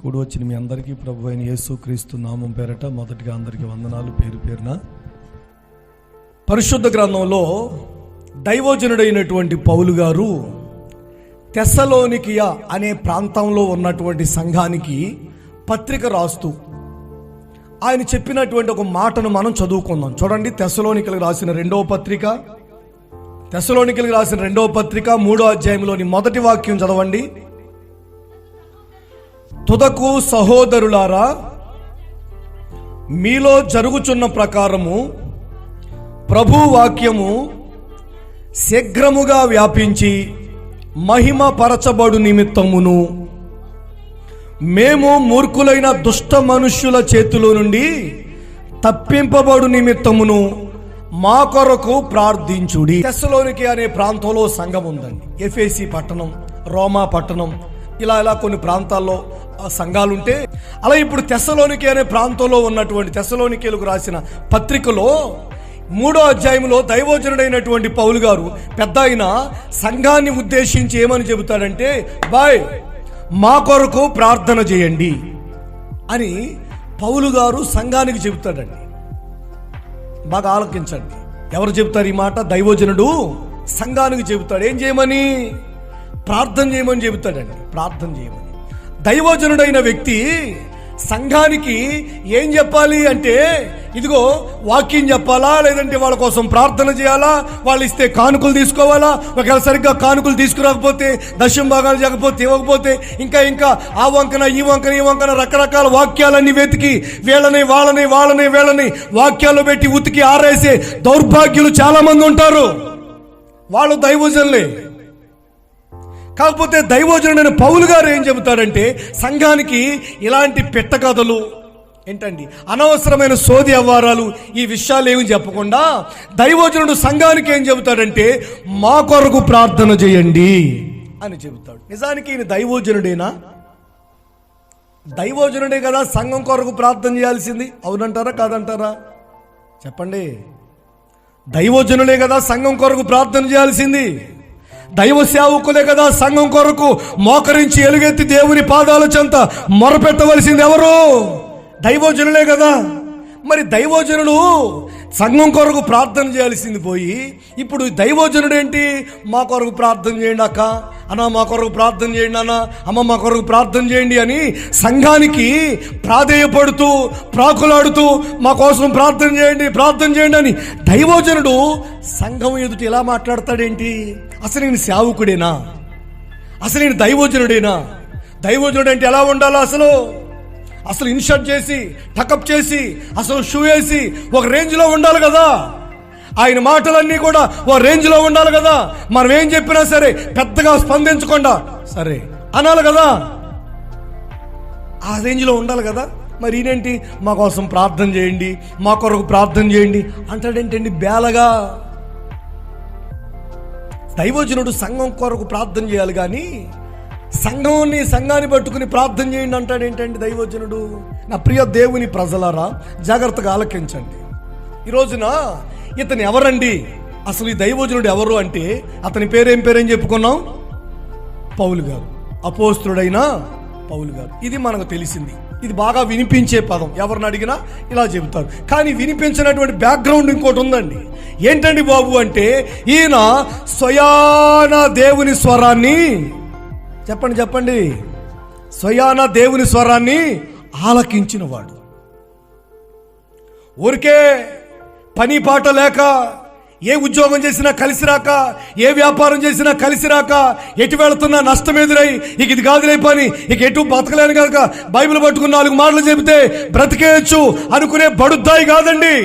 కూడి వచ్చిన మీ అందరికీ ప్రభు అయిన యేసుక్రీస్తు నామం పేరట మొదటిగా అందరికీ వందనాలు. పేరు పేరున పరిశుద్ధ గ్రంథంలో దైవజనుడైనటువంటి పౌలు గారు తెస్సలోనికియ అనే ప్రాంతంలో ఉన్నటువంటి సంఘానికి పత్రిక రాస్తూ ఆయన చెప్పినటువంటి ఒక మాటను మనం చదువుకుందాం. చూడండి, తెస్సలోనికలకు రాసిన రెండవ పత్రిక 3వ అధ్యాయంలోని మొదటి వాక్యం చదవండి. తుదకు సహోదరులారా, మీలో జరుగుచున్న ప్రకారము ప్రభు వాక్యము శీఘ్రముగా వ్యాపించి మహిమ పరచబడు నిమిత్తమును మేము మూర్ఖులైన దుష్ట మనుష్యుల చేతిలో నుండి తప్పింపబడు నిమిత్తమును మా కొరకు ప్రార్థించుడి. తెస్సలోనికి అనే ప్రాంతంలో సంఘం ఉందండి. ఎఫెసీ పట్టణం, రోమా పట్టణం, ఇలా కొన్ని ప్రాంతాల్లో సంఘాలుంటే, అలా ఇప్పుడు తెస్సలోనికి అనే ప్రాంతంలో ఉన్నటువంటి తెస్సలోనికేలకు రాసిన పత్రికలో 3వ అధ్యాయంలో దైవజనుడైనటువంటి పౌలు గారు పెద్ద ఆయన సంఘాన్ని ఉద్దేశించి ఏమని చెబుతాడంటే, బాయ్ మా కొరకు ప్రార్థన చేయండి అని పౌలు గారు సంఘానికి చెబుతాడండి. బాగా ఆలకించండి. ఎవరు చెబుతారు ఈ మాట? దైవజనుడు సంఘానికి చెబుతాడు. ఏం చేయమని? ప్రార్థన చేయమని చెబుతాడండి. ప్రార్థన చేయమని. దైవజనుడైన వ్యక్తి సంఘానికి ఏం చెప్పాలి అంటే, ఇదిగో వాక్యం చెప్పాలా, లేదంటే వాళ్ళ కోసం ప్రార్థన చేయాలా, వాళ్ళు ఇస్తే కానుకలు తీసుకోవాలా, ఒకవేళ సరిగ్గా కానుకలు తీసుకురాకపోతే, దశమ భాగాలు చేయకపోతే, ఇవ్వకపోతే, ఇంకా ఆ వంకన ఈ వంకన రకరకాల వాక్యాలన్నీ వెతికి వాళ్ళని వాక్యాలు పెట్టి ఉతికి ఆరేసే దౌర్భాగ్యులు చాలా మంది ఉంటారు. వాళ్ళు దైవజనులే. కాకపోతే దైవజనుడైన పౌలు గారు ఏం చెబుతాడంటే, సంఘానికి ఇలాంటి పెట్టకథలు ఏంటండి, అనవసరమైన సోది అవ్వారాలు, ఈ విషయాలు ఏమి చెప్పకుండా దైవజనుడు సంఘానికి ఏం చెబుతాడంటే, మా కొరకు ప్రార్థన చేయండి అని చెబుతాడు. నిజానికి ఈయన దైవజనుడేనా? దైవజనుడే కదా సంఘం కొరకు ప్రార్థన చేయాల్సింది. అవునంటారా కాదంటారా? చెప్పండి. దైవజనులే కదా సంఘం కొరకు ప్రార్థన చేయాల్సింది. దైవ సేవకులే కదా సంఘం కొరకు మోకరించి ఎలుగెత్తి దేవుని పాదాల చెంత మొరపెట్టవలసింది ఎవరు? దైవజనులే కదా. మరి దైవజనుడు సంఘం కొరకు ప్రార్థన చేయాల్సింది పోయి, ఇప్పుడు దైవజనుడు ఏంటి? మా కొరకు ప్రార్థన చేయండి అక్క, అన్న మా కొరకు ప్రార్థన చేయండి, అన్న అమ్మ మా కొరకు ప్రార్థన చేయండి అని సంఘానికి ప్రాధేయపడుతూ ప్రాకులాడుతూ మా కోసం ప్రార్థన చేయండి అని దైవజనుడు సంఘం ఎదుటి ఎలా మాట్లాడతాడేంటి? అసలు నేను సేవకుడేనా? అసలు నేను దైవజనుడేనా? దైవజనుడు అంటే ఎలా ఉండాలా? అసలు ఇన్షర్ట్ చేసి టకప్ చేసి అసలు షూ వేసి ఒక రేంజ్లో ఉండాలి కదా. ఆయన మాటలన్నీ కూడా ఒక రేంజ్లో ఉండాలి కదా. మనం ఏం చెప్పినా సరే పెద్దగా స్పందించకుండా సరే అనాలి కదా. ఆ రేంజ్లో ఉండాలి కదా. మరి ఈయనేంటి మా కోసం ప్రార్థన చేయండి, మా కొరకు ప్రార్థన చేయండి అంటాడేంటండి బేలగా? దైవజనుడు సంఘం కొరకు ప్రార్థన చేయాలి కానీ సంఘాన్ని పట్టుకుని ప్రార్థన చేయండి అంటాడు ఏంటండి దైవజనుడు? నా ప్రియ దేవుని ప్రజలారా, జాగ్రత్తగా ఆలకించండి. ఈ రోజున ఇతను ఎవరండి? అసలు ఈ దైవజనుడు ఎవరు అంటే అతని పేరేం చెప్పుకున్నాం? పౌలు గారు. అపోస్తుడైన పౌలు గారు. ఇది మనకు తెలిసింది. ఇది బాగా వినిపించే పదం. ఎవరిని అడిగినా ఇలా చెబుతారు. కానీ వినిపించినటువంటి బ్యాక్గ్రౌండ్ ఇంకోటి ఉందండి. ఏంటండి బాబు అంటే, ఈయన స్వయాన దేవుని స్వరాన్ని చెప్పండి స్వయాన దేవుని స్వరాన్ని ఆలకించినవాడు. ఊరికే పని పాట లేక, ఏ ఉద్యోగం చేసినా కలిసి రాక, ఏ వ్యాపారం చేసినా కలిసి రాక, ఎటు వెళుతున్నా నష్టం ఎదురై, ఇక ఇది కాదులే పని, ఇక ఎటు బతకలేను కనుక బైబిల్ పట్టుకుని 4 మాటలు చెబితే బ్రతికేయచ్చు అనుకునే బడుద్దాయి కాదండి.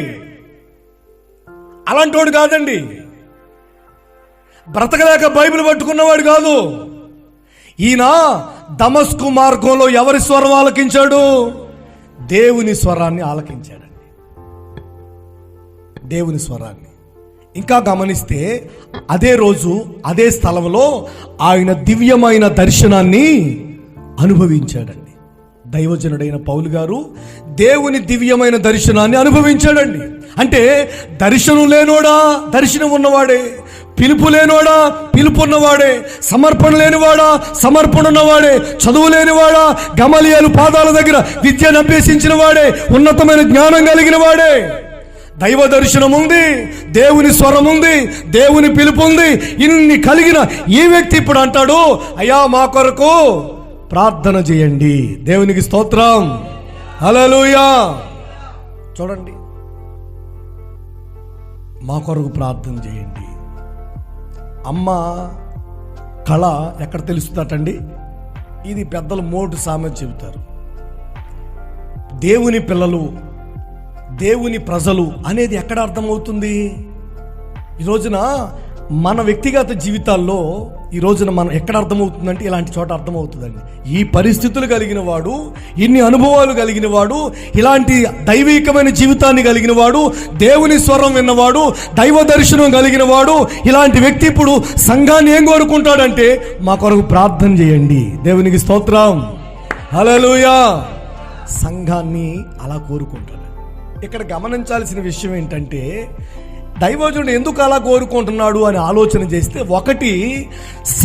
అలాంటోడు కాదండి. బ్రతకలేక బైబిల్ పట్టుకున్నవాడు కాదు. ఈయన దమస్కు మార్గంలో ఎవరి స్వరం ఆలకించాడు? దేవుని స్వరాన్ని ఆలకించాడండి. దేవుని స్వరాన్ని. ఇంకా గమనిస్తే అదే రోజు అదే స్థలంలో ఆయన దివ్యమైన దర్శనాన్ని అనుభవించాడండి. దైవజనుడైన పౌలు గారు దేవుని దివ్యమైన దర్శనాన్ని అనుభవించాడండి. అంటే దర్శనం లేనోడా? దర్శనం ఉన్నవాడే. పిలుపు లేనివాడా, పిలుపున్నవాడే. సమర్పణ లేనివాడా, సమర్పణ ఉన్నవాడే. చదువు లేనివాడా, గమలియేలు పాదాల దగ్గర విద్యను అభ్యసించిన వాడే, ఉన్నతమైన జ్ఞానం కలిగిన వాడే. దైవ దర్శనం ఉంది, దేవుని స్వరం ఉంది, దేవుని పిలుపు ఉంది. ఇన్ని కలిగిన ఈ వ్యక్తి ఇప్పుడు అంటాడు, అయ్యా మా కొరకు ప్రార్థన చేయండి. దేవునికి స్తోత్రం, హల్లెలూయా. చూడండి, మా కొరకు ప్రార్థన చేయండి. అమ్మ కళ ఎక్కడ తెలుస్తుందటండి? ఇది పెద్దలు మోటు సామెత చెబుతారు. దేవుని పిల్లలు, దేవుని ప్రజలు అనేది ఎక్కడ అర్థమవుతుంది? ఈ రోజున మన వ్యక్తిగత జీవితాల్లో ఈ రోజున మనం ఎక్కడ అర్థమవుతుందంటే ఇలాంటి చోట అర్థమవుతుందండి. ఈ పరిస్థితులు కలిగిన వాడు, ఇన్ని అనుభవాలు కలిగిన వాడు, ఇలాంటి దైవికమైన జీవితాన్ని కలిగిన వాడు, దేవుని స్వరం విన్నవాడు, దైవ దర్శనం కలిగిన వాడు, ఇలాంటి వ్యక్తి ఇప్పుడు సంఘాన్ని ఏం కోరుకుంటాడంటే మా కొరకు ప్రార్థన చేయండి. దేవునికి స్తోత్రం, హల్లెలూయా. సంఘాన్ని అలా కోరుకుంటాడు. ఇక్కడ గమనించాల్సిన విషయం ఏంటంటే దైవజనుడు ఎందుకు అలా కోరుకుంటున్నాడు అని ఆలోచన చేస్తే, ఒకటి,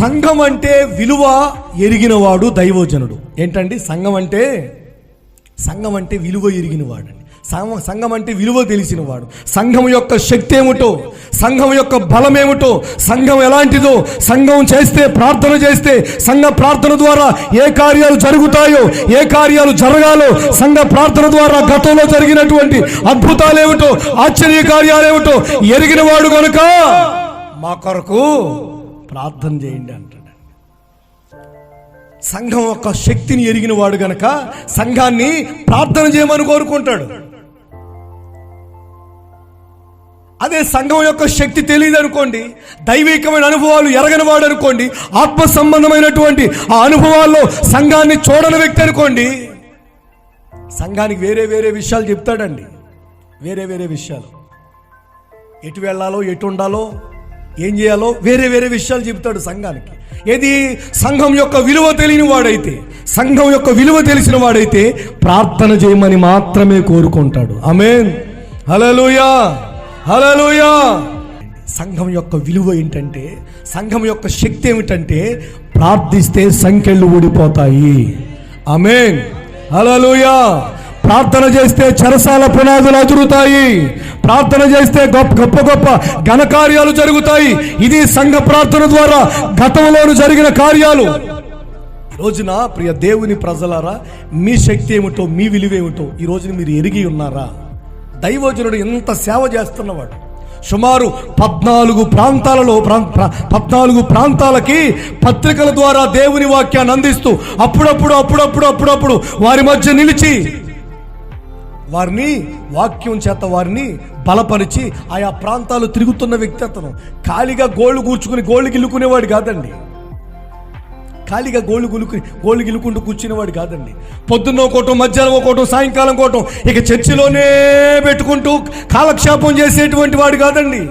సంఘం అంటే విలువ ఎరిగినవాడు దైవజనుడు. ఏంటండి సంఘం అంటే? సంఘం అంటే విలువ ఎరిగినవాడు. సంఘం అంటే విలువ తెలిసినవాడు. సంఘం యొక్క శక్తి ఏమిటో, సంఘం యొక్క బలం ఏమిటో, సంఘం ఎలాంటిదో, సంఘం చేస్తే, ప్రార్థన చేస్తే, సంఘ ప్రార్థన ద్వారా ఏ కార్యాలు జరుగుతాయో, ఏ కార్యాలు జరగాలో, సంఘ ప్రార్థన ద్వారా గతంలో జరిగినటువంటి అద్భుతాలు ఏమిటో, ఆశ్చర్య కార్యాలు ఏమిటో ఎరిగినవాడు కనుక మా కొరకు ప్రార్థన చేయండి అంటాడు. సంఘం యొక్క శక్తిని ఎరిగిన వాడు గనక సంఘాన్ని ప్రార్థన చేయమని కోరుకుంటాడు. అదే సంఘం యొక్క శక్తి తెలియదు అనుకోండి, దైవికమైన అనుభవాలు ఎరగని వాడు అనుకోండి, ఆత్మ సంబంధమైనటువంటి ఆ అనుభవాల్లో సంఘాన్ని చూడని వ్యక్తి అనుకోండి, సంఘానికి వేరే వేరే విషయాలు చెప్తాడండి. వేరే వేరే విషయాలు, ఎటు వెళ్ళాలో, ఎటు ఉండాలో, ఏం చేయాలో వేరే వేరే విషయాలు చెప్తాడు సంఘానికి. ఏది? సంఘం యొక్క విలువ తెలియని వాడైతే, సంఘం యొక్క విలువ తెలిసిన వాడైతే ప్రార్థన చేయమని మాత్రమే కోరుకుంటాడు. ఆమేన్, హల్లెలూయా, హల్లెలూయా. సంఘం యొక్క విలువ ఏంటంటే, సంఘం యొక్క శక్తి ఏమిటంటే, ప్రార్థిస్తే సంఖ్యలు ఊడిపోతాయి. ఆమేన్, హల్లెలూయా. ప్రార్థన చేస్తే చెరసాల పునాదులు అదురుతాయి. ప్రార్థన చేస్తే గొప్ప గొప్ప ఘనకార్యాలు జరుగుతాయి. ఇది సంఘ ప్రార్థన ద్వారా గతంలోను జరిగిన కార్యాలు. ఈ రోజున ప్రియ దేవుని ప్రజలారా, మీ శక్తి ఏమిటో, మీ విలువ ఏమిటో ఈ రోజున మీరు ఎరిగి ఉన్నారా? దైవజనుడు ఎంత సేవ చేస్తున్నవాడు. సుమారు 14 ప్రాంతాలలో 14 ప్రాంతాలకి పత్రికల ద్వారా దేవుని వాక్యాన్ని అందిస్తూ అప్పుడప్పుడు వారి మధ్య నిలిచి వారిని వాక్యం చేత వారిని బలపరిచి ఆయా ప్రాంతాలు తిరుగుతున్న వ్యక్తి అతను. ఖాళీగా గోళ్ళు కూర్చుకుని గోళ్ళు గిల్లుకునేవాడు కాదండి. ఖాళీగా గోళ్ళు గిల్లుకుంటూ కూర్చునేవాడు కాదండి. పొద్దున్న ఒకటం, మధ్యాహ్నం ఒకటం, సాయంకాలం ఒకటం, ఇక చర్చిలోనే పెట్టుకుంటూ కాలక్షేపం చేసేటువంటి వాడు కాదండి.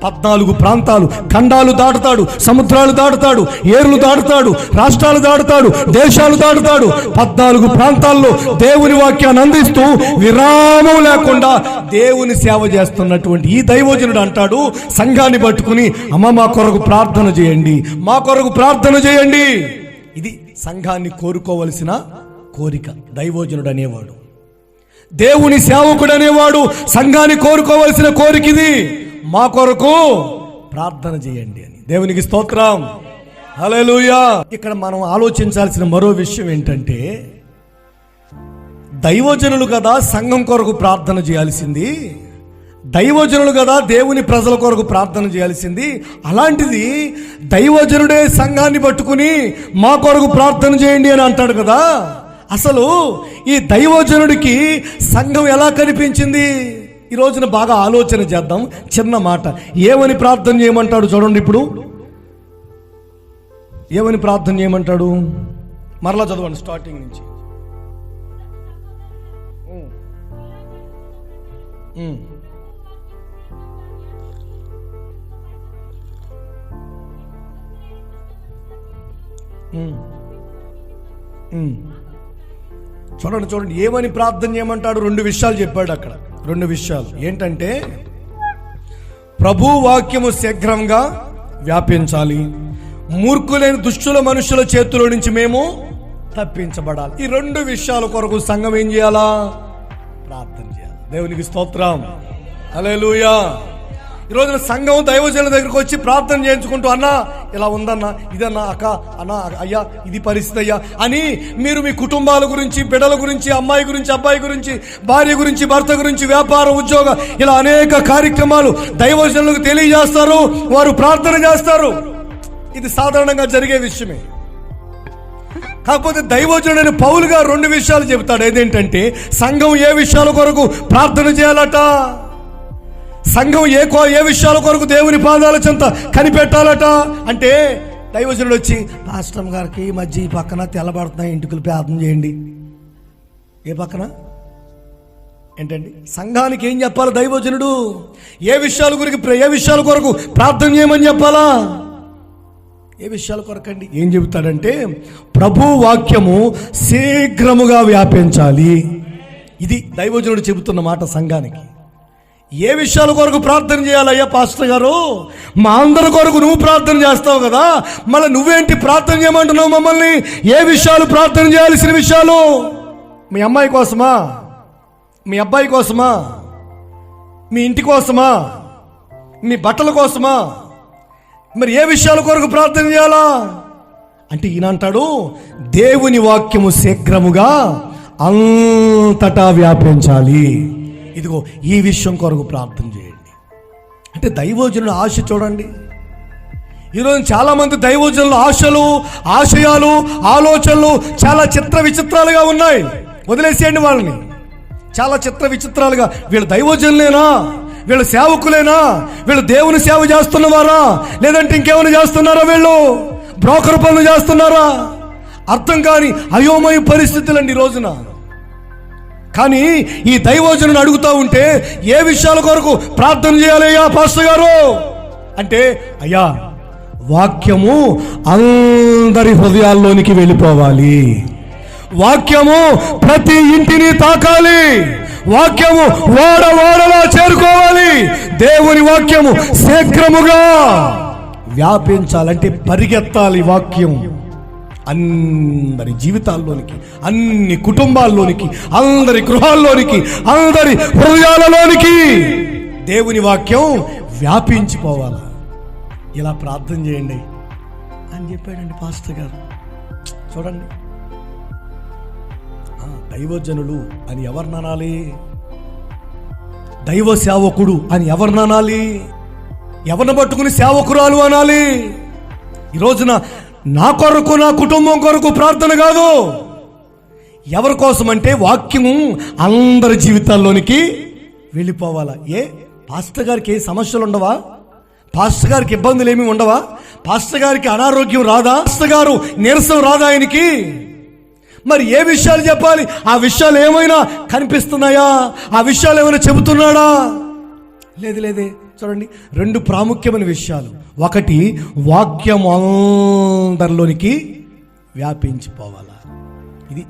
14 ప్రాంతాలు, ఖండాలు దాటుతాడు, సముద్రాలు దాటుతాడు, ఏర్లు దాటుతాడు, రాష్ట్రాలు దాటుతాడు, దేశాలు దాటుతాడు. 14 ప్రాంతాల్లో దేవుని వాక్యాన్ని అందిస్తూ విరామం లేకుండా దేవుని సేవ చేస్తున్నటువంటి ఈ దైవజనుడు అంటాడు సంఘాన్ని పట్టుకుని, అమ్మ మా కొరకు ప్రార్థన చేయండి, మా కొరకు ప్రార్థన చేయండి. ఇది సంఘాన్ని కోరుకోవలసిన కోరిక. దైవజనుడు అనేవాడు, దేవుని సేవకుడు అనేవాడు సంఘాన్ని కోరుకోవలసిన కోరిక ఇది. మా కొరకు ప్రార్థన చేయండి అని. దేవునికి స్తోత్రం, హల్లెలూయా. ఇక్కడ మనం ఆలోచించాల్సిన మరో విషయం ఏంటంటే, దైవజనులు కదా సంఘం కొరకు ప్రార్థన చేయాల్సింది, దైవజనులు కదా దేవుని ప్రజల కొరకు ప్రార్థన చేయాల్సింది. అలాంటిది దైవజనుడే సంఘాన్ని పట్టుకుని మా కొరకు ప్రార్థన చేయండి అని అంటాడు కదా. అసలు ఈ దైవజనుడికి సంఘం ఎలా కనిపించింది? ఈ రోజున బాగా ఆలోచన చేద్దాం. చిన్న మాట, ఏమని ప్రార్థన చేయమంటాడు చూడండి. ఇప్పుడు ఏమని ప్రార్థన చేయమంటాడు? మరలా చదవండి స్టార్టింగ్ నుంచి. చూడండి ఏమని ప్రార్థన చేయమంటాడు? 2 విషయాలు చెప్పాడు అక్కడ. 2 విషయాలు ఏంటంటే, ప్రభు వాక్యము శీఘ్రంగా వ్యాపించాలి, మూర్ఖులైన దుష్టుల మనుషుల చేతిలో నుంచి మేము తప్పించబడాలి. ఈ రెండు విషయాల కొరకు సంఘం ఏం చేయాలా? ప్రార్థన చేయాలి. దేవునికి స్తోత్రం, హల్లెలూయా. ఈ రోజున సంఘం దైవజనుల దగ్గరకు వచ్చి ప్రార్థన చేయించుకుంటూ, అన్నా ఇలా ఉందన్నా, ఇదన్నా, అక్క అన్నా, అయ్యా ఇది పరిస్థితి అయ్యా అని మీరు మీ కుటుంబాల గురించి, బిడ్డల గురించి, అమ్మాయి గురించి, అబ్బాయి గురించి, భార్య గురించి, భర్త గురించి, వ్యాపార, ఉద్యోగ, ఇలా అనేక కార్యక్రమాలు దైవజనులకు తెలియజేస్తారు, వారు ప్రార్థన చేస్తారు. ఇది సాధారణంగా జరిగే విషయమే. కాకపోతే దైవజనుడైన పౌలు గారు రెండు విషయాలు చెబుతాడు. ఏదేంటంటే సంఘం ఏ విషయాల కొరకు ప్రార్థన చేయాలట, సంఘం ఏ విషయాల కొరకు దేవుని పాదాల చెంత కనిపెట్టాలట. అంటే దైవజనుడు వచ్చి, పాస్టర్ గారికి ఈ మధ్య ఈ పక్కన తెల్లబడుతున్నాయి, ఇంటికి ప్రార్థన చేయండి. ఏ పక్కన ఏంటండి? సంఘానికి ఏం చెప్పాలి దైవజనుడు? ఏ విషయాల కొరకు ప్రార్థన చేయమని చెప్పాలా? ఏ విషయాల కొరకండి? ఏం చెబుతాడంటే ప్రభు వాక్యము శీఘ్రముగా వ్యాపించాలి. ఇది దైవజనుడు చెబుతున్న మాట సంఘానికి. ఏ విషయాల కొరకు ప్రార్థన చేయాలయ్యా పాస్టర్ గారు? మా అందరి కొరకు నువ్వు ప్రార్థన చేస్తావు కదా, మళ్ళీ నువ్వేంటి ప్రార్థన చేయమంటున్నావు మమ్మల్ని? ఏ విషయాలు ప్రార్థన చేయాల్సిన విషయాలు? మీ అమ్మాయి కోసమా? మీ అబ్బాయి కోసమా? మీ ఇంటి కోసమా? మీ బట్టల కోసమా? మరి ఏ విషయాల కొరకు ప్రార్థన చేయాలా అంటే ఈయన అంటాడు, దేవుని వాక్యము శీఘ్రముగా అంతటా వ్యాపించాలి. ఇదిగో ఈ విషయం కొరకు ప్రార్థన చేయండి. అంటే దైవజనుల ఆశ చూడండి. ఈరోజు చాలా మంది దైవజనుల ఆశలు, ఆశయాలు, ఆలోచనలు చాలా చిత్ర విచిత్రాలుగా ఉన్నాయి. వదిలేసేయండి వాళ్ళని. చాలా చిత్ర విచిత్రాలుగా, వీళ్ళు దైవజనులేనా, వీళ్ళు సేవకులేనా, వీళ్ళు దేవుని సేవ చేస్తున్నవారా, లేదంటే ఇంకేమైనా చేస్తున్నారా, వీళ్ళు బ్రోకర్ పనులు చేస్తున్నారా, అర్థం కాని అయోమయ పరిస్థితులండి ఈ రోజున. కానీ ఈ దైవజనుని అడుగుతూ ఉంటే ఏ విషయాల కొరకు ప్రార్థన చేయాలయ్యా పాస్టర్ గారు అంటే, అయ్యా వాక్యము అందరి హృదయాల్లోనికి వెళ్ళిపోవాలి, వాక్యము ప్రతి ఇంటిని తాకాలి, వాక్యము వాడలా చేరుకోవాలి, దేవుని వాక్యము శీఘ్రముగా వ్యాపించాలంటే పరిగెత్తాలి. వాక్యం అందరి జీవితాల్లోనికి, అన్ని కుటుంబాల్లోనికి, అందరి గృహాల్లోనికి, అందరి హృదయాలలోనికి దేవుని వాక్యం వ్యాపించిపోవాలి. ఇలా ప్రార్థన చేయండి అని చెప్పాడండి పాస్టర్ గారు. చూడండి, దైవజనులు అని ఎవరిననాలి? దైవ సేవకుడు అని ఎవరిననాలి? ఎవరిని పట్టుకుని సేవకురాలు అనాలి? ఈ రోజున నా కొరకు, నా కుటుంబం కొరకు ప్రార్థన కాదు. ఎవరి కోసం అంటే వాక్యము అందరి జీవితాల్లోనికి వెళ్ళిపోవాలా. పాస్టర్ గారికి ఏ సమస్యలు ఉండవా? పాస్టర్ గారికి ఇబ్బందులు ఏమి ఉండవా? పాస్టర్ గారికి అనారోగ్యం రాదా? పాస్టర్ గారు నీరసం రాదా ఆయనకి? మరి ఏ విషయాలు చెప్పాలి? ఆ విషయాలు ఏమైనా కనిపిస్తున్నాయా? ఆ విషయాలు ఏమైనా చెబుతున్నాడా? లేదే. చూడండి, రెండు ప్రాముఖ్యమైన విషయాలు. ఒకటి, వాక్యం అందరిలోనికి వ్యాపించిపోవాలా. ఇది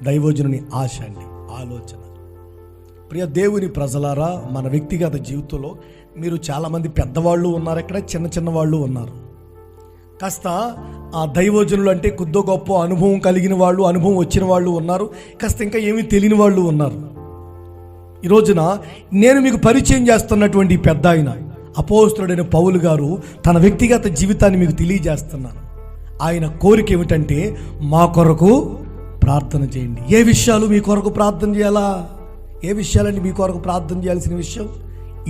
దైవజనుని ఆశ అండి, ఆలోచన. ప్రియ దేవుని ప్రజలారా, మన వ్యక్తిగత జీవితంలో మీరు చాలామంది పెద్దవాళ్ళు ఉన్నారు, ఇక్కడ చిన్న వాళ్ళు ఉన్నారు. కాస్త ఆ దైవజనులు అంటే కొద్దో గొప్ప అనుభవం కలిగిన వాళ్ళు, అనుభవం వచ్చిన వాళ్ళు ఉన్నారు, కాస్త ఇంకా ఏమీ తెలియని వాళ్ళు ఉన్నారు. ఈ రోజున నేను మీకు పరిచయం చేస్తున్నటువంటి పెద్ద ఆయన అపోస్తలుడైన పౌలు గారు తన వ్యక్తిగత జీవితాన్ని మీకు తెలియజేస్తున్నాను. ఆయన కోరిక ఏమిటంటే, మా కొరకు ప్రార్థన చేయండి. ఏ విషయాలు మీ కొరకు ప్రార్థన చేయాలా? ఏ విషయాలండి మీ కొరకు ప్రార్థన చేయాల్సిన విషయం?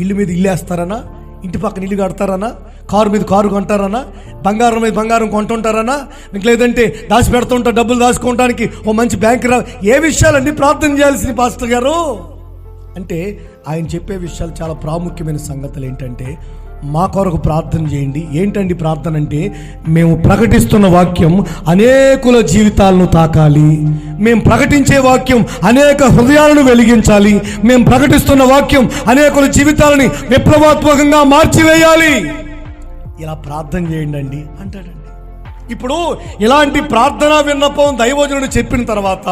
ఇల్లు మీద ఇల్లు వేస్తారనా? ఇంటి పక్కన ఇల్లు కడతారనా? కారు మీద కారు కొంటారనా? బంగారం మీద బంగారం కొంటుంటారనా? మీకు లేదంటే దాచి పెడుతుంటారు, డబ్బులు దాచుకోవడానికి ఓ మంచి బ్యాంక్ ఏ విషయాలన్నీ ప్రార్థన చేయాల్సింది పాస్టర్ గారు అంటే, ఆయన చెప్పే విషయాలు చాలా ప్రాముఖ్యమైన సంగతులు. ఏంటంటే, మా కొరకు ప్రార్థన చేయండి. ఏంటండి ప్రార్థన అంటే, మేము ప్రకటిస్తున్న వాక్యం అనేకుల జీవితాలను తాకాలి, మేము ప్రకటించే వాక్యం అనేక హృదయాలను వెలిగించాలి, మేము ప్రకటిస్తున్న వాక్యం అనేకుల జీవితాలని విప్లవాత్మకంగా మార్చివేయాలి. ఇలా ప్రార్థన చేయండి అండి అంటాడండి. ఇప్పుడు ఇలాంటి ప్రార్థనా విన్నపం దైవజనుడు చెప్పిన తర్వాత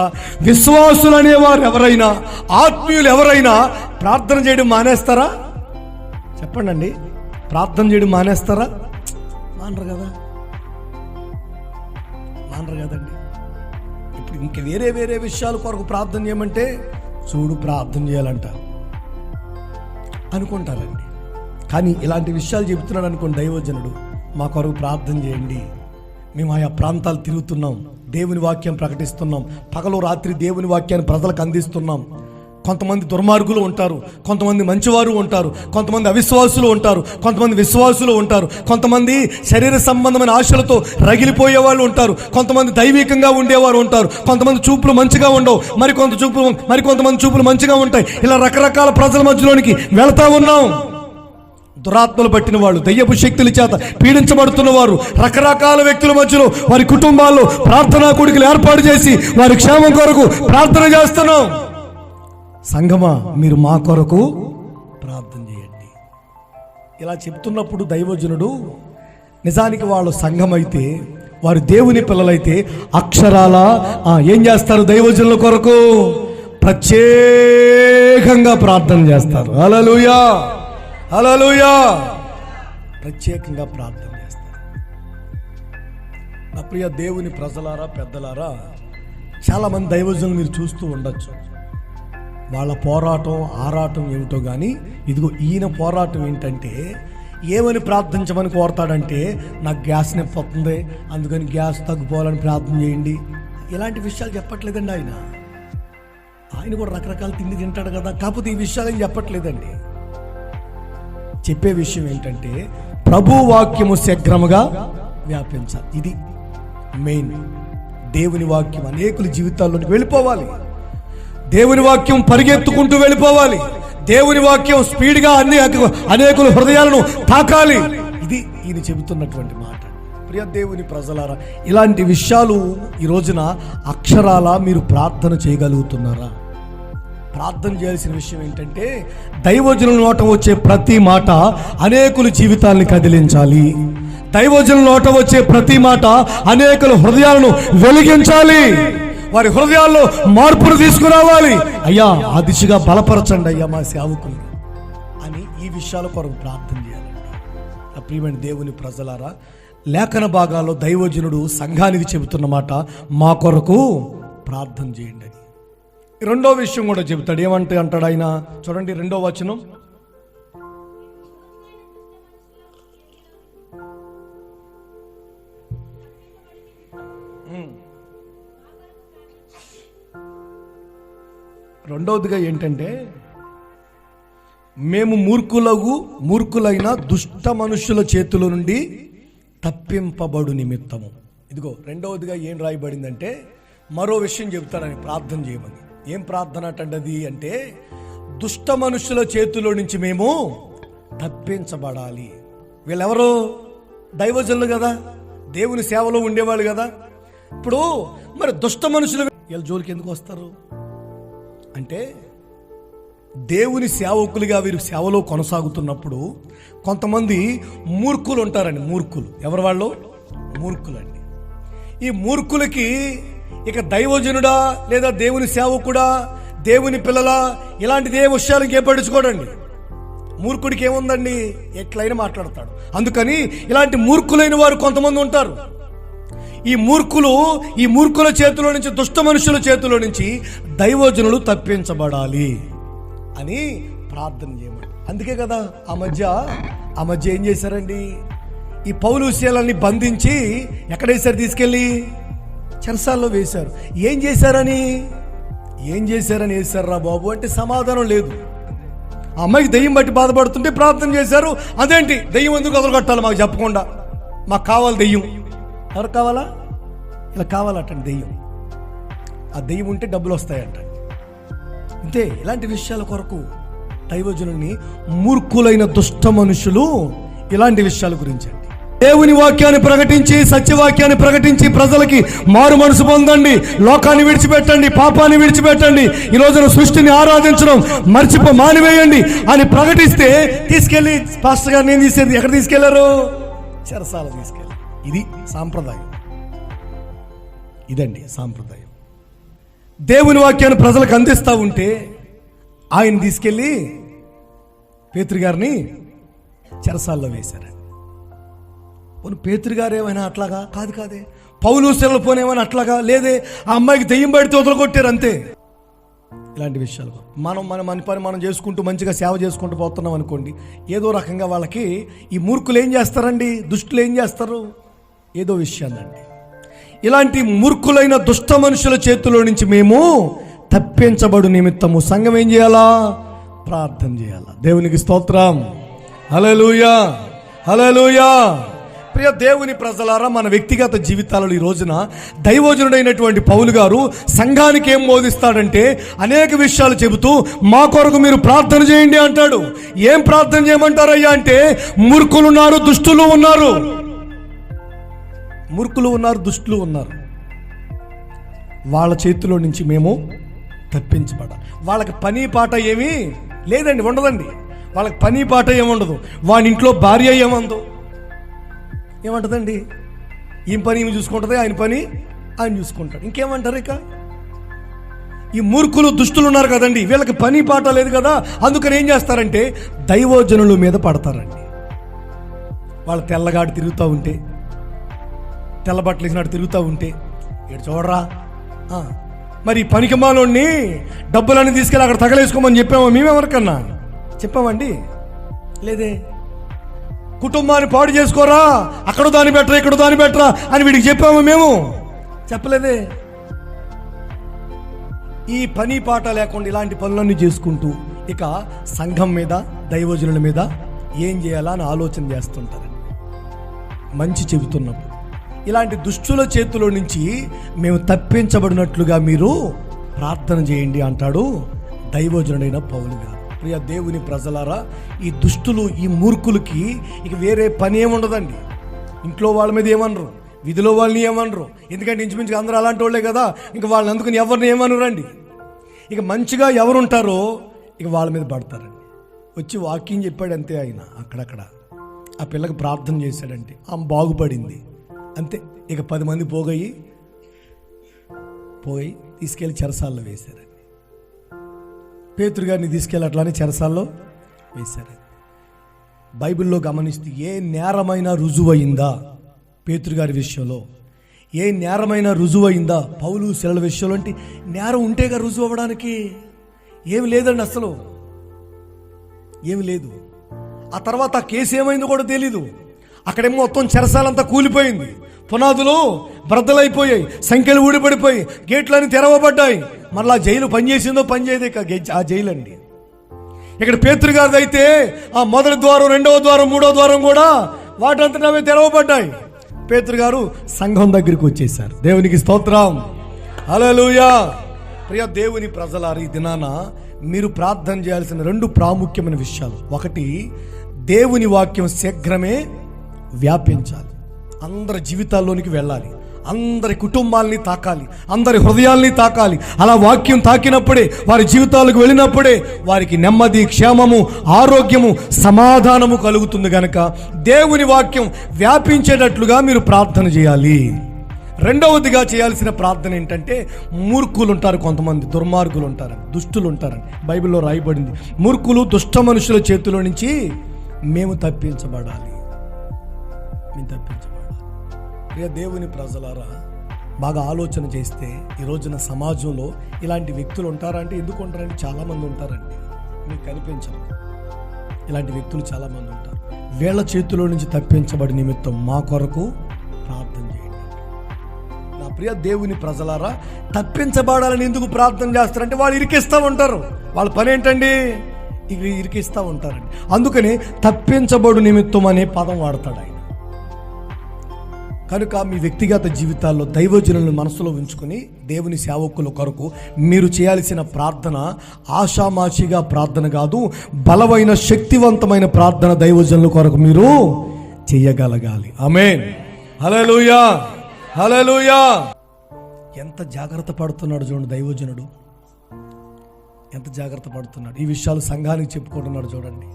విశ్వాసులు అనేవారు ఎవరైనా, ఆత్మీయులు ఎవరైనా ప్రార్థన చేయడం మానేస్తారా? చెప్పండి, ప్రార్థన చేయడం మానేస్తారా? మానరు కదండి. ఇప్పుడు ఇంక వేరే విషయాల కొరకు ప్రార్థన చేయమంటే చూడు ప్రార్థన చేయాలంట అనుకుంటారండి. కానీ ఇలాంటి విషయాలు చెబుతున్నాడు అనుకోండి దైవజనుడు, మా కొరకు ప్రార్థన చేయండి, మేము ఆయా ప్రాంతాలు తిరుగుతున్నాం, దేవుని వాక్యం ప్రకటిస్తున్నాం, పగలు రాత్రి దేవుని వాక్యాన్ని ప్రజలకు అందిస్తున్నాం. కొంతమంది దుర్మార్గులు ఉంటారు, కొంతమంది మంచివారు ఉంటారు, కొంతమంది అవిశ్వాసులు ఉంటారు, కొంతమంది విశ్వాసులు ఉంటారు, కొంతమంది శరీర సంబంధమైన ఆశలతో రగిలిపోయే వాళ్ళు ఉంటారు, కొంతమంది దైవికంగా ఉండేవారు ఉంటారు, కొంతమంది చూపులు మంచిగా ఉండవు, మరికొంతమంది చూపులు మంచిగా ఉంటాయి. ఇలా రకరకాల ప్రజల మధ్యలోనికి వెళ్తా ఉన్నాం. దురాత్మలు పట్టిన వాళ్ళు, దయ్యపు శక్తుల చేత పీడించబడుతున్న వారు, రకరకాల వ్యక్తుల మధ్యలో వారి కుటుంబాల్లో ప్రార్థనా కూడికలు ఏర్పాటు చేసి వారి క్షేమం కొరకు ప్రార్థన చేస్తున్నాం. సంఘమా, మీరు మా కొరకు ప్రార్థన చేయండి. ఇలా చెప్తున్నప్పుడు దైవజనుడు నిజానికి వాళ్ళు సంఘం అయితే, వారు దేవుని పిల్లలైతే అక్షరాల ఏం చేస్తారు? దైవజనుల కొరకు ప్రత్యేకంగా ప్రార్థన చేస్తారు. హల్లెలూయా, హల్లెలూయా, ప్రత్యేకంగా ప్రార్థన చేస్తారు. నా ప్రియ దేవుని ప్రజలారా, పెద్దలారా, చాలామంది దైవజనులు మీరు చూస్తూ ఉండొచ్చు. వాళ్ళ పోరాటం ఆరాటం ఏమిటో కానీ, ఇదిగో ఈయన పోరాటం ఏంటంటే, ఏమని ప్రార్థించమని కోరతాడంటే, నాకు గ్యాస్ నొప్పి వస్తుంది, అందుకని గ్యాస్ తగ్గిపోవాలని ప్రార్థన చేయండి. ఇలాంటి విషయాలు చెప్పట్లేదండి ఆయన కూడా రకరకాల తిండి తింటాడు కదా, కాకపోతే ఈ విషయాలు ఏం చెప్పట్లేదండి. చెప్పే విషయం ఏంటంటే, ప్రభు వాక్యము శీఘ్రముగా వ్యాపించాలి. ఇది మెయిన్. దేవుని వాక్యం అనేకుల జీవితాల్లోకి వెళ్ళిపోవాలి. దేవుని వాక్యం పరిగెత్తుకుంటూ వెళ్ళిపోవాలి. దేవుని వాక్యం స్పీడ్గా అనేకుల హృదయాలను తాకాలి. ఇది ఈయన చెబుతున్నటువంటి మాట. ప్రియ దేవుని ప్రజలారా, ఇలాంటి విషయాలు ఈ రోజున అక్షరాల మీరు ప్రార్థన చేయగలుగుతున్నారా? ప్రార్థన చేయాల్సిన విషయం ఏంటంటే, దైవజనుల నోట వచ్చే ప్రతి మాట అనేకుల జీవితాన్ని కదిలించాలి. దైవజనుల నోట వచ్చే ప్రతి మాట అనేకుల హృదయాలను వెలిగించాలి. వారి హృదయాల్లో మార్పును తీసుకురావాలి. అయ్యా, ఆ దిశగా బలపరచండి అయ్యా మా సేవకులు అని ఈ విషయాల కొరకు ప్రార్థన చేయాలండి. ప్రియమైన దేవుని ప్రజలారా, లేఖన భాగాల్లో దైవజనుడు సంఘానికి చెబుతున్న మాట, మా కొరకు ప్రార్థన చేయండి అని. రెండో విషయం కూడా చెబుతాడు. ఏమంటే అంటాడు ఆయన, చూడండి 2వ వచనం. రెండవదిగా ఏంటంటే, మేము మూర్ఖులైన దుష్ట మనుషుల చేతుల నుండి తప్పింపబడు నిమిత్తము. ఇదిగో రెండవదిగా ఏం రాయబడిందంటే, మరో విషయం చెబుతాడని ప్రార్థన చేయమని. ఏం ప్రార్థన అంటది అంటే, దుష్ట మనుషుల చేతిలో నుంచి మేము తప్పించబడాలి. వీళ్ళెవరు? దైవజనులు కదా, దేవుని సేవలో ఉండేవాళ్ళు కదా. ఇప్పుడు మరి దుష్ట మనుషులు వీళ్ళ జోలికి ఎందుకు వస్తారు అంటే, దేవుని సేవకులుగా వీరు సేవలో కొనసాగుతున్నప్పుడు కొంతమంది మూర్ఖులు ఉంటారండి. మూర్ఖులు ఎవరు? వాళ్ళు మూర్ఖులండి. ఈ మూర్ఖులకి ఇక దైవజనుడా లేదా దేవుని సేవకుడా, దేవుని పిల్లలా, ఇలాంటిది ఏ విషయాలకి ఏ పడుచుకోడండి. మూర్ఖుడికి ఏముందండి, ఎట్లయినా మాట్లాడతాడు. అందుకని ఇలాంటి మూర్ఖులైన వారు కొంతమంది ఉంటారు. ఈ మూర్ఖుల చేతిలో నుంచి, దుష్ట మనుషుల చేతిలో నుంచి దైవజనులు తప్పించబడాలి అని ప్రార్థన చేయమని. అందుకే కదా ఆ మధ్య ఏం చేశారండి, ఈ పౌలు శీలల్ని బంధించి ఎక్కడ వేశారు? తీసుకెళ్ళి చెరసాల్లో వేశారు. ఏం చేశారని వేశారా బాబు అంటే సమాధానం లేదు. ఆ అమ్మాయికి దెయ్యం బట్టి బాధపడుతుంటే ప్రార్థన చేశారు. అదేంటి దెయ్యం ఎందుకు వదలగొట్టాలి మాకు చెప్పకుండా? మాకు కావాలి దెయ్యం. ఎవరు కావాలా? ఇలా కావాలటండి దెయ్యం. ఆ దెయ్యం ఉంటే డబ్బులు వస్తాయంట. అంతే. ఇలాంటి విషయాల కొరకు దైవజనుల్ని మూర్ఖులైన దుష్ట మనుషులు ఇలాంటి విషయాల గురించి అండి. దేవుని వాక్యాన్ని ప్రకటించి, సత్యవాక్యాన్ని ప్రకటించి ప్రజలకి మారు మనసు పొందండి, లోకాన్ని విడిచిపెట్టండి, పాపాన్ని విడిచిపెట్టండి, ఈ రోజున సృష్టిని ఆరాధించడం మానివేయండి అని ప్రకటిస్తే తీసుకెళ్లి పాస్టర్ గారిని ఏం తీసేది? ఎక్కడ తీసుకెళ్లారు? చెరసాల తీసుకెళ్ళారు. ఇది సాంప్రదాయం. ఇదండి సాంప్రదాయం. దేవుని వాక్యాన్ని ప్రజలకు అందిస్తూ ఉంటే ఆయన తీసుకెళ్ళి పేతురు గారిని చెరసాల్లో వేశారు. పోనీ పేతురు గారు ఏమైనా అట్లాగా? కాదే. పౌలు శీలలు పోనేమైనా అట్లాగా? లేదే. ఆ అమ్మాయికి దెయ్యం పడితే వదలగొట్టారు అంతే. ఇలాంటి విషయాలు మన పని మనం చేసుకుంటూ మంచిగా సేవ చేసుకుంటూ పోతున్నాం అనుకోండి, ఏదో రకంగా వాళ్ళకి ఈ మూర్ఖులు ఏం చేస్తారండి, దుష్టులు ఏం చేస్తారు, ఏదో విషయాలండి. ఇలాంటి మూర్ఖులైన దుష్ట మనుషుల చేతిలో నుంచి మేము తప్పించబడు నిమిత్తము సంఘం ఏం చేయాలా? ప్రార్థన చేయాలా. దేవునికి స్తోత్రం. హల్లెలూయా, హల్లెలూయా. ప్రియ దేవుని ప్రజలారా, మన వ్యక్తిగత జీవితాలలో ఈ రోజున దైవజనుడైనటువంటి పౌలు గారు సంఘానికి ఏం బోధిస్తాడంటే అనేక విషయాలు చెబుతూ మా కొరకు మీరు ప్రార్థన చేయండి అంటాడు. ఏం ప్రార్థన చేయమంటారయ్యా అంటే, మూర్ఖులు ఉన్నారు, దుష్టులు ఉన్నారు. మూర్ఖులు ఉన్నారు, దుష్టులు ఉన్నారు. వాళ్ళ చేతిలో నుంచి మేము తప్పించబడాలి. వాళ్ళకి పని పాట ఏమీ లేదండి, ఉండదండి. వాళ్ళకి పని పాట ఏముండదు. వాడి ఇంట్లో భార్య ఏమందో ఏమంటుందండి, ఈయన పని ఈమె చూసుకుంటుంది, ఆయన పని ఆయన చూసుకుంటాడు. ఇంకేమంటారు? ఇక ఈ మూర్ఖులు దుష్టులు ఉన్నారు కదండి, వీళ్ళకి పని పాట లేదు కదా, అందుకని ఏం చేస్తారంటే దైవజనుల మీద పడతారండి. వాళ్ళు తెల్లగాడు తిరుగుతూ ఉంటే, తెల్ల బట్టలు వేసినట్టు తిరుగుతూ ఉంటే ఇటు చూడరా, మరి పనికి మాలోని డబ్బులన్నీ తీసుకెళ్ళి అక్కడ తగలేసుకోమని చెప్పామా? మేమెవరికన్నా చెప్పామండి? లేదే. కుటుంబాన్ని పాడు చేసుకోరా, అక్కడ దాన్ని బెటరా, ఇక్కడ దాన్ని బెటరా అని వీడికి చెప్పాము మేము? చెప్పలేదే. ఈ పని పాట లేకుండా ఇలాంటి పనులన్నీ చేసుకుంటూ ఇక సంఘం మీద, దైవజనుల మీద ఏం చేయాలా అని ఆలోచన చేస్తుంటారండి. మంచి చెబుతున్నప్పుడు ఇలాంటి దుష్టుల చేతిలో నుంచి మేము తప్పించబడినట్లుగా మీరు ప్రార్థన చేయండి అంటాడు దైవజనుడైన పౌలు గారు. ప్రియ దేవుని ప్రజలారా, ఈ దుష్టులు, ఈ మూర్ఖులకి ఇక వేరే పని ఏముండదండి. ఇంట్లో వాళ్ళ మీద ఏమనరు, విధిలో వాళ్ళని ఏమనరు. ఎందుకంటే ఇంచుమించుగా అందరూ అలాంటి వాళ్ళే కదా, ఇంక వాళ్ళని అందుకని ఎవరిని ఏమనరండి. ఇక మంచిగా ఎవరుంటారో ఇక వాళ్ళ మీద పడతారండి. వచ్చి వాక్యం చెప్పాడు అంతే. ఆయన అక్కడక్కడ ఆ పిల్లకి ప్రార్థన చేశాడంటే ఆమె బాగుపడింది అంతే. ఇక 10 మంది పోయి తీసుకెళ్ళి చెరసాల్లో వేశారండి. పేతురు గారిని తీసుకెళ్ళి అట్లానే చెరసాల్లో వేశారండి. బైబిల్లో గమనిస్తే ఏ నేరమైనా రుజువయిందా పేతురు గారి విషయంలో? ఏ నేరమైనా రుజువయిందా పౌలు శీలల విషయంలో? అంటే నేరం ఉంటేగా రుజువు అవ్వడానికి ఏమి లేదండి, అసలు ఏమి లేదు. ఆ తర్వాత ఆ కేసు ఏమైందో కూడా తెలీదు. అక్కడేమో మొత్తం చెరసాలంతా కూలిపోయింది, పునాదులు బ్రద్దలైపోయాయి, సంఖ్యలు ఊడిపడిపోయి, గేట్లన్నీ తెరవబడ్డాయి. మరలా జైలు పనిచేసిందో పనిచేయదే ఆ జైలు అండి. ఇక్కడ పేతురు గారిది అయితే ఆ మొదటి ద్వారం, 2వ ద్వారం, 3వ ద్వారం కూడా వాటంతా అవే తెరవబడ్డాయి. పేతురు గారు సంఘం దగ్గరికి వచ్చేసారు. దేవునికి స్తోత్రం, హల్లెలూయా. ప్రియ దేవుని ప్రజలారా, ఈ దినాన మీరు ప్రార్థన చేయాల్సిన 2 ప్రాముఖ్యమైన విషయాలు. ఒకటి, దేవుని వాక్యం శీఘ్రమే వ్యాపించాలి, అందరి జీవితాల్లోనికి వెళ్ళాలి, అందరి కుటుంబాలని తాకాలి, అందరి హృదయాల్ని తాకాలి. అలా వాక్యం తాకినప్పుడే, వారి జీవితాలకు వెళ్ళినప్పుడే వారికి నెమ్మది, క్షేమము, ఆరోగ్యము, సమాధానము కలుగుతుంది. గనక దేవుని వాక్యం వ్యాపించేటట్లుగా మీరు ప్రార్థన చేయాలి. రెండవదిగా చేయాల్సిన ప్రార్థన ఏంటంటే, మూర్ఖులు ఉంటారు, కొంతమంది దుర్మార్గులు ఉంటారని, దుష్టులు ఉంటారని బైబిల్లో రాయబడింది. మూర్ఖులు, దుష్ట మనుషుల చేతిలో నుంచి మేము తప్పించబడాలి. ప్రియ దేవుని ప్రజలారా, బాగా ఆలోచన చేస్తే ఈ రోజున సమాజంలో ఇలాంటి వ్యక్తులు ఉంటారంటే, ఎందుకు ఉంటారంటే చాలామంది ఉంటారండి, మీకు కనిపించరు. ఇలాంటి వ్యక్తులు చాలామంది ఉంటారు. వీళ్ళ చేతిలో నుంచి తప్పించబడి నిమిత్తం మా కొరకు ప్రార్థన చేయండి. నా ప్రియ దేవుని ప్రజలారా, తప్పించబడాలని ఎందుకు ప్రార్థన చేస్తారంటే వాళ్ళు ఇరికిస్తూ ఉంటారు. వాళ్ళ పని ఏంటండి? ఇరికిస్తూ ఉంటారండి. అందుకని తప్పించబడు నిమిత్తం అనే పదం వాడతాడు ఆయన. కనుక మీ వ్యక్తిగత జీవితాల్లో దైవజనులను మనసులో ఉంచుకొని దేవుని సేవకుల కొరకు మీరు చేయాల్సిన ప్రార్థన ఆషామాషిగా ప్రార్థన కాదు, బలమైన శక్తివంతమైన ప్రార్థన దైవజనుల కొరకు మీరు చేయగలగాలి. ఆమేన్, హల్లెలూయా, హల్లెలూయా. ఎంత జాగ్రత్త పడుతున్నాడు చూడండి దైవజనుడు, ఎంత జాగ్రత్త పడుతున్నాడు. ఈ విషయాలు సంఘానికి చెప్పుకుంటున్నాడు చూడండి.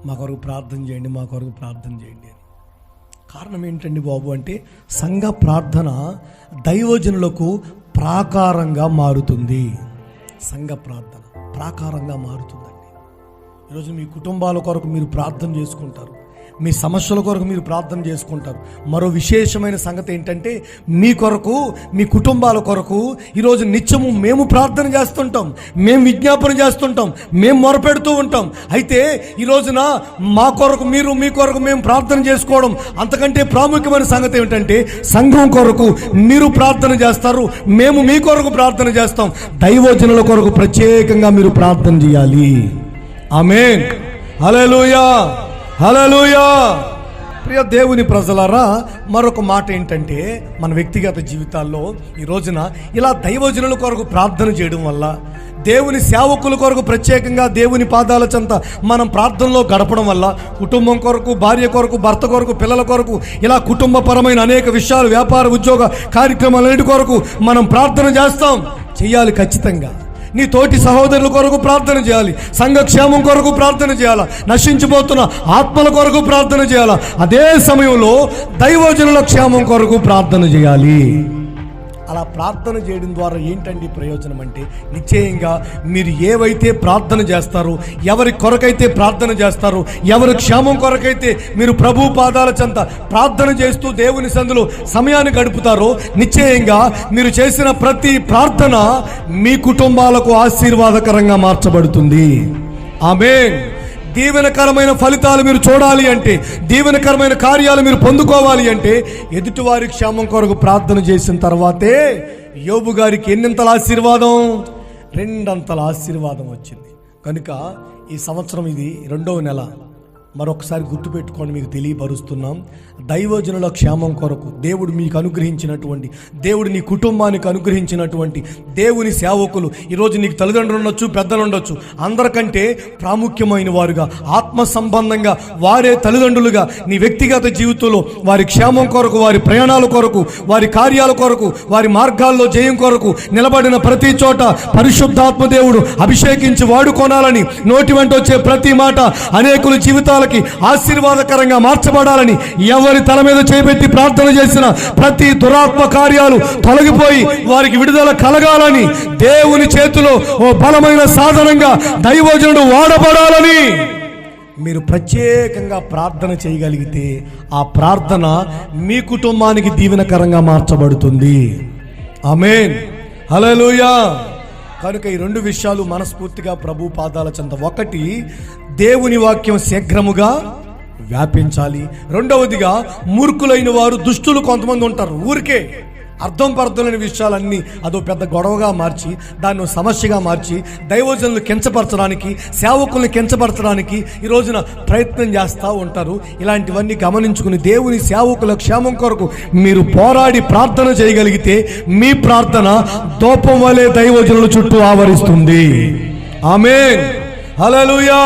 మా కొరకు ప్రార్థన చేయండి, మా కొరకు ప్రార్థన చేయండి అని. కారణం ఏంటండి బాబు అంటే, సంఘ ప్రార్థన దైవజనులకు ప్రాకారంగా మారుతుంది. సంఘ ప్రార్థన ప్రాకారంగా మారుతుందండి. ఈరోజు మీ కుటుంబాల కొరకు మీరు ప్రార్థన చేసుకుంటారు, మీ సమస్యల కొరకు మీరు ప్రార్థన చేసుకుంటారు. మరో విశేషమైన సంగతి ఏంటంటే మీ కొరకు, మీ కుటుంబాల కొరకు ఈరోజు నిత్యము మేము ప్రార్థన చేస్తుంటాం, మేము విజ్ఞాపన చేస్తుంటాం, మేము మొరపెడుతూ ఉంటాం. అయితే ఈ రోజున మా కొరకు మీరు, మీ కొరకు మేము ప్రార్థన చేసుకోవడం అంతకంటే ప్రాముఖ్యమైన సంగతి ఏమిటంటే సంఘం కొరకు మీరు ప్రార్థన చేస్తారు, మేము మీ కొరకు ప్రార్థన చేస్తాం. దైవజనుల కొరకు ప్రత్యేకంగా మీరు ప్రార్థన చేయాలి. ఆమేన్. హల్లెలూయా, హల్లెలూయా. ప్రియ దేవుని ప్రజలారా, మరొక మాట ఏంటంటే మన వ్యక్తిగత జీవితాల్లో ఈ రోజున ఇలా దైవజనుల కొరకు ప్రార్థన చేయడం వల్ల, దేవుని సేవకుల కొరకు ప్రత్యేకంగా దేవుని పాదాల చెంత మనం ప్రార్థనలో గడపడం వల్ల, కుటుంబం కొరకు, భార్య కొరకు, భర్త కొరకు, పిల్లల కొరకు, ఇలా కుటుంబపరమైన అనేక విషయాలు, వ్యాపార ఉద్యోగ కార్యక్రమాలన్నిటి కొరకు మనం ప్రార్థన చేస్తాం. చేయాలి ఖచ్చితంగా. నీ తోటి సహోదరుల కొరకు ప్రార్థన చేయాలి, సంఘక్షేమం కొరకు ప్రార్థన చేయాలా, నశించిపోతున్న ఆత్మల కొరకు ప్రార్థన చేయాలా, అదే సమయంలో దైవజనుల క్షేమం కొరకు ప్రార్థన చేయాలి. అలా ప్రార్థన చేయడం ద్వారా ఏంటండి ప్రయోజనం అంటే, నిశ్చయంగా మీరు ఏవైతే ప్రార్థన చేస్తారో, ఎవరి కొరకైతే ప్రార్థన చేస్తారో, ఎవరి క్షేమం కొరకైతే మీరు ప్రభు పాదాల చెంత ప్రార్థన చేస్తూ దేవుని సందులో సమయాన్ని గడుపుతారో, నిశ్చయంగా మీరు చేసిన ప్రతి ప్రార్థన మీ కుటుంబాలకు ఆశీర్వాదకరంగా మార్చబడుతుంది. ఆమేన్. దీవెనకరమైన ఫలితాలు మీరు చూడాలి అంటే, దీవెనకరమైన కార్యాలు మీరు పొందుకోవాలి అంటే, ఎదుటివారి క్షేమం కొరకు ప్రార్థన చేసిన తర్వాతే యోబు గారికి ఎన్నింతల ఆశీర్వాదం? 2 అంతల ఆశీర్వాదం వచ్చింది. కనుక ఈ సంవత్సరం ఇది 2వ నెల. మరొకసారి గుర్తుపెట్టుకొని మీకు తెలియపరుస్తున్నాం, దైవజనుల క్షేమం కొరకు దేవుడు మీకు అనుగ్రహించినటువంటి, దేవుడు నీ కుటుంబానికి అనుగ్రహించినటువంటి దేవుని సేవకులు, ఈరోజు నీకు తల్లిదండ్రులు ఉండొచ్చు, పెద్దలు ఉండొచ్చు, అందరికంటే ప్రాముఖ్యమైన వారుగా, ఆత్మ సంబంధంగా వారే తల్లిదండ్రులుగా నీ వ్యక్తిగత జీవితంలో వారి క్షేమం కొరకు, వారి ప్రయాణాల కొరకు, వారి కార్యాల కొరకు, వారి మార్గాల్లో జయం కొరకు నిలబడిన ప్రతి చోట పరిశుద్ధాత్మ దేవుడు అభిషేకించి వాడుకోనాలని, నోటి వెంట వచ్చే ప్రతి మాట అనేకుల జీవితాల ఆశీర్వాదకరంగా మార్చబడాలని, ఎవరి తల మీద చేపెట్టి ప్రార్థన చేసిన ప్రతి దురాత్మ కార్యాలు తొలగిపోయి వారికి విడుదల కలగాలని, దేవుని చేతిలో ఓ బలమైన సాధనంగా దైవజనుడు వాడబడాలని మీరు ప్రత్యేకంగా ప్రార్థన చేయగలిగితే, ఆ ప్రార్థన మీ కుటుంబానికి దీవెనకరంగా మార్చబడుతుంది. ఆమేన్. హల్లెలూయా. కనుక ఈ 2 విషయాలు మనస్ఫూర్తిగా ప్రభు పాదాల చెంత. 1, దేవుని వాక్యం శీఘ్రముగా వ్యాపించాలి. 2వదిగా, మూర్ఖులైన వారు, దుష్టులు కొంతమంది ఉంటారు, ఊరికే అర్థం పర్థులైన విషయాలన్నీ అదో పెద్ద గొడవగా మార్చి, దాన్ని సమస్యగా మార్చి, దైవజనులు కించపరచడానికి, సేవకుల్ని కించపరచడానికి ఈ రోజున ప్రయత్నం చేస్తూ ఉంటారు. ఇలాంటివన్నీ గమనించుకుని దేవుని సేవకుల క్షేమం కొరకు మీరు పోరాడి ప్రార్థన చేయగలిగితే, మీ ప్రార్థన దూపం వలె దైవజనుల చుట్టూ ఆవరిస్తుంది. ఆమేన్. హల్లెలూయా.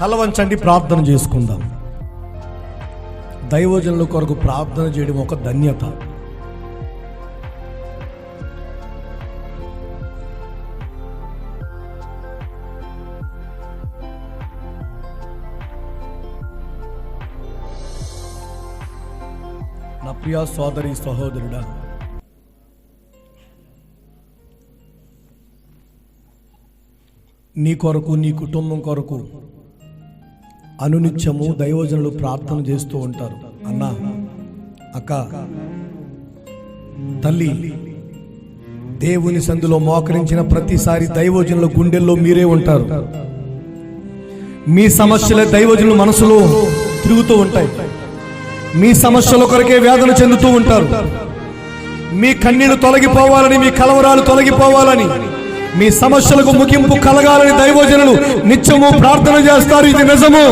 తల వంచండి, ప్రార్థన చేసుకుందాం. దైవజనుల కొరకు ప్రార్థన చేయడం ఒక ధన్యత. నా ప్రియ సోదరి సహోదరుడా, నీ కొరకు, నీ కుటుంబం కొరకు అనునిత్యము దైవజనులు ప్రార్థన చేస్తూ ఉంటారు. అన్నా, అక్క, తల్లి, దేవుని సందులో మోకరించిన ప్రతిసారి దైవజనుల గుండెల్లో మీరే ఉంటారు. మీ సమస్యలే దైవజనుల మనసులో తిరుగుతూ ఉంటాయి. మీ సమస్యల కొరకే వేదన చెందుతూ ఉంటారు. మీ కన్నీళ్లు తొలగిపోవాలని, మీ కలవరాలు తొలగిపోవాలని, మీ సమస్యలకు ముగింపు కలగాలని దైవజనులు నిత్యము ప్రార్థన చేస్తారు. ఇది నిజము.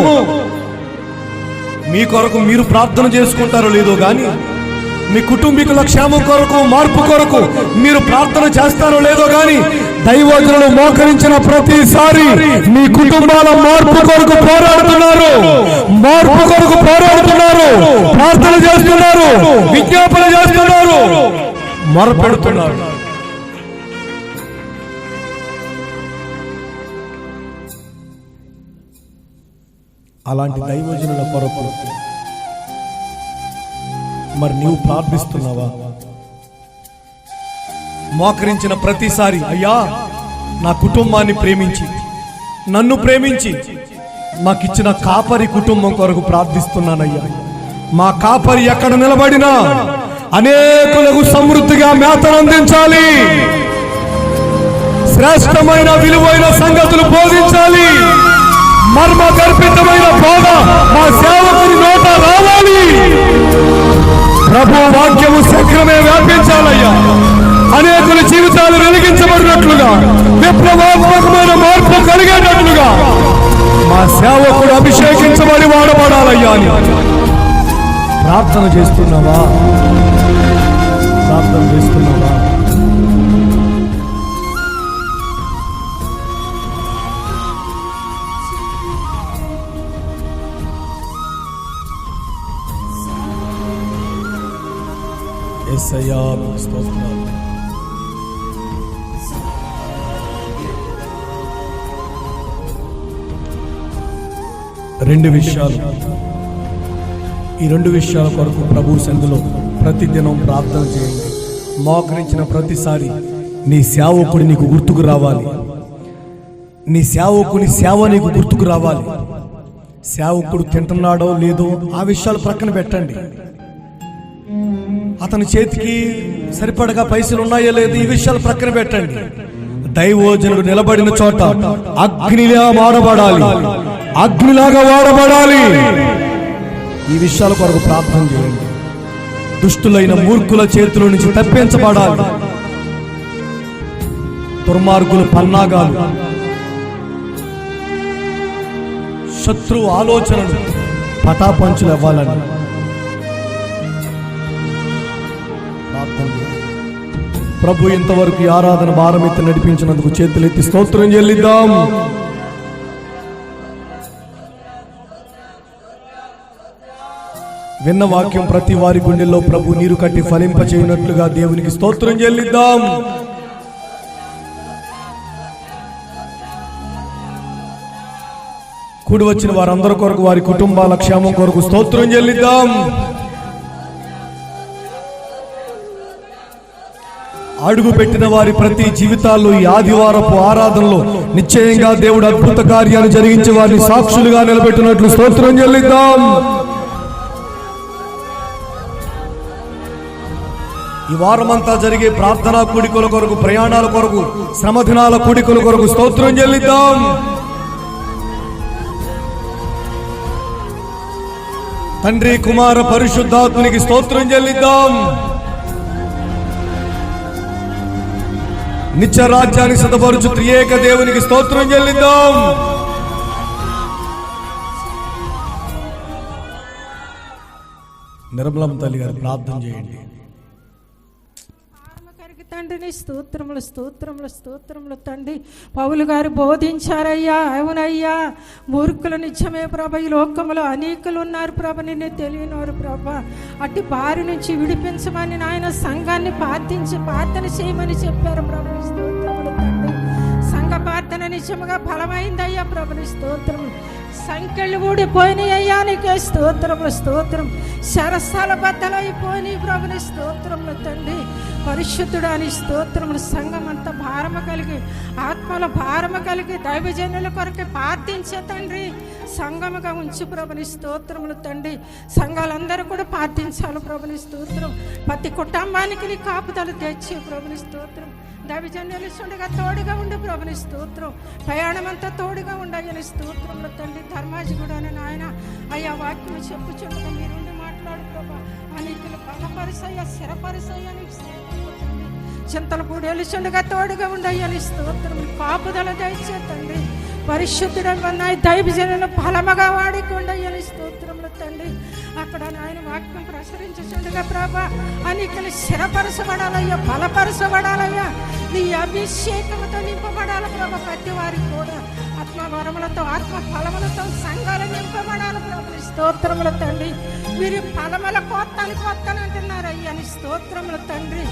మీ కొరకు మీరు ప్రార్థన చేసుకుంటారో లేదో గాని, మీ కుటుంబీకుల క్షేమం కొరకు, మార్పు కొరకు మీరు ప్రార్థన చేస్తారో లేదో గాని, దైవజనులు మోకరించిన ప్రతిసారి మీ కుటుంబాల మార్పు కొరకు పోరాడుతున్నారు, మార్పు కొరకు పోరాడుతున్నారు, ప్రార్థన చేస్తున్నారు, విజ్ఞాపన చేస్తున్నారు, మొరపెడుతున్నారు. అలాంటి దైవజనుల కొరకు మరి నీవు ప్రార్థిస్తున్నావా? మోకరించిన ప్రతిసారి, అయ్యా, నా కుటుంబాన్ని ప్రేమించి, నన్ను ప్రేమించి, మాకిచ్చిన కాపరి కుటుంబం కొరకు ప్రార్థిస్తున్నానయ్యా. మా కాపరి ఎక్కడ నిలబడినా అనేకులకు సమృద్ధిగా మేతను అందించాలి, శ్రేష్టమైన విలువైన సంగతులు బోధించాలి, మర్మ గర్భితమైన బోధ మా సేవకుని నోట రావాలి. ప్రభు వాక్యము శీఘ్రమే వ్యాపించాలయ్యా. అనేకుల జీవితాలు వెలిగించబడినట్లుగా, విప్లవాత్మకమైన మార్పు కలిగేటట్లుగా మా సేవకుడు అభిషేకించబడి వాడబడాలయ్యా అని ప్రార్థన చేస్తున్నావా? ప్రార్థన చేస్తున్నావా? యేసయ్యా స్తోత్రాలు. రెండు విషయాలు, ఈ రెండు విషయాల కొరకు ప్రభు సన్నిధిలో ప్రతిదినం ప్రార్థన చేయండి. మోకరించిన ప్రతిసారి నీ సేవకుడు నీకు గుర్తుకు రావాలి, నీ సేవకుని సేవ నీకు గుర్తుకు రావాలి. సేవకుడు తింటున్నాడో లేదో ఆ విషయాలు ప్రక్కన పెట్టండి. అతని చేతికి సరిపడగా పైసలు ఉన్నాయో లేదో ఈ విషయాలు ప్రక్కన పెట్టండి. దైవోజనుడు నిలబడిన చోట అగ్నిలా వాడబడాలి, అగ్నిలాగా వాడబడాలి. ఈ విషయాల కొరకు ప్రార్థన చేయండి. దుష్టులైన మూర్ఖుల చేతుల నుంచి తప్పించబడాలి. దుర్మార్గుల పన్నాగాలు, శత్రు ఆలోచనలు పటాపంచులు ఇవ్వాలని ప్రార్థన చేయండి. ప్రభు ఇంతవరకు ఈ ఆరాధన భారమెత్తి నడిపించినందుకు చేతులెత్తి స్తోత్రం చెల్లిద్దాం. విన్న వాక్యం ప్రతి వారి గుండెల్లో ప్రభు నీరు కట్టి ఫలింపచేయునట్లుగా దేవునికి స్తోత్రం చెల్లిద్దాం. కూడి వచ్చిన వారందరి కొరకు, వారి కుటుంబాల క్షేమం కొరకు స్తోత్రం చెల్లిద్దాం. అడుగు పెట్టిన వారి ప్రతి జీవితాల్లో ఈ ఆదివారపు ఆరాధనలో నిశ్చయంగా దేవుడు అద్భుత కార్యాలు జరిగించి వారిని సాక్షులుగా నిలబెట్టినట్లు స్తోత్రం చెల్లిద్దాం. ఈ వారమంతా జరిగే ప్రార్థనా కూడికల కొరకు, ప్రయాణాల కొరకు, శ్రమదినాల కూడికల కొరకు స్తోత్రం చెల్లిద్దాం. తండ్రి, కుమార, పరిశుద్ధాత్మునికి స్తోత్రం చెల్లిద్దాం. నిత్య రాజ్యాన్ని సిద్ధపరచు త్రియేక దేవునికి స్తోత్రం చెల్లిద్దాం. నిర్మలం తల్లి గారు ప్రార్థన చేయండి. తండ్రిని స్తోత్రములు స్తోత్రములు స్తోత్రములు తండ్రి. పౌలు గారు బోధించారయ్యా. అవునయ్యా, మూర్ఖులు నిజమే ప్రభ. ఈ లోకంలో అనేకులు ఉన్నారు ప్రభ, నిన్ను తెలియనవారు ప్రభ. అట్టి బారి నుంచి విడిపించమని నాయన సంఘాన్ని ప్రార్థన చేయమని చెప్పారు ప్రభు. స్తోత్రములు తండ్రి. సంఘ ప్రార్థన నిజముగా ఫలమైందయ్యా ప్రభుని స్తోత్రములు. సంఖ్యలు ఊడిపోయినాయి అయ్యా, నీకే స్తోత్రములు స్తోత్రం. శరసాల బద్దలైపోయినాయి ప్రభుని స్తోత్రములు తండ్రి. పరిశుద్ధుడాని స్తోత్రములు. సంఘం అంతా భారము కలిగి, ఆత్మల భారము కలిగి దైవజనుల కొరకు ప్రార్థించే తండ్రి సంఘముగా ఉంచు ప్రభుని స్తోత్రములు తండ్రి. సంఘాలందరూ కూడా ప్రార్థించాలి ప్రభుని స్తోత్రం. ప్రతి కుటుంబానికి నీ కాపుదలు తెచ్చి ప్రభుని స్తోత్రం. దైవజనులు ఉండగా తోడుగా ఉండు ప్రభుని స్తోత్రం. ప్రయాణం అంతా తోడుగా ఉండని స్తోత్రములు తండ్రి. ధర్మాజి కూడా నాయన అయ్యా వాక్యం చెప్పుచుండగా మీరుండి మాట్లాడు ప్రభా. అనేకులు బలపరిసయ్యా, స్థిరపరిసయ్యా నీకు స్తోత్రములు తండ్రి. చింతల పూడేలుచుండగా తోడుగా ఉండయ్యని స్తోత్రములు. కాపుదల దయచే తండ్రి. పరిశుద్ధుడై దైవజనులను ఫలముగా వాడికొండయ్యని స్తోత్రములు తండ్రి. అక్కడ నాయన వాక్యం ప్రసరించుచుండగా ప్రభా అనేకులు స్థిరపరచబడాలయ్యా, బలపరచబడాలయ్యా. నీ అభిషేకముతో నింపబడాలి ప్రభా. ప్రతి వారికి కూడా ఆత్మవరములతో, ఆత్మ ఫలములతో సంఘాలు నింపబడాలి ప్రభుని స్తోత్రములు తండ్రి. మీరు ఫలముల కోత్తలు అంటున్నారు అయ్యా నీ స్తోత్రములు తండ్రి.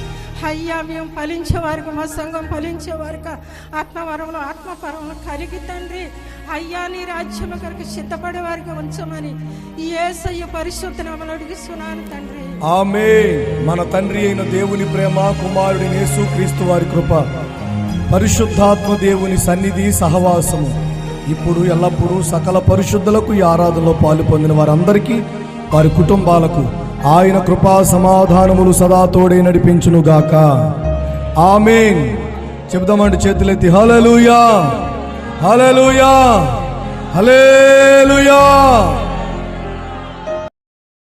అయ్యా మేము ఫలించే వారికి, మా సంఘం ఫలించే వారికి ఆత్మవరములు, ఆత్మపరములు కలిగి తండ్రి అయ్యా నీ రాజ్యము కొరకు సిద్ధపడే వారికి ఉంచమని యేసయ్య పరిశుద్ధ నామములో అడుగుతున్నాను తండ్రి. ఆమేన్. మన తండ్రి అయిన దేవుని ప్రేమ, కుమారుడి యేసుక్రీస్తు వారి కృప, పరిశుద్ధాత్మ దేవుని సన్నిధి, సహవాసము ఇప్పుడు ఎల్లప్పుడూ సకల పరిశుద్ధులకు ఈ ఆరాధనలో పాలు పొందిన వారందరికీ వారి కుటుంబాలకు ఆయన కృపా సమాధానములు సదా తోడే నడిపించునుగాక. ఆమేన్. చెబుదామంటే చేతులెత్తి హల్లెలూయా, హల్లెలూయా, హల్లెలూయా.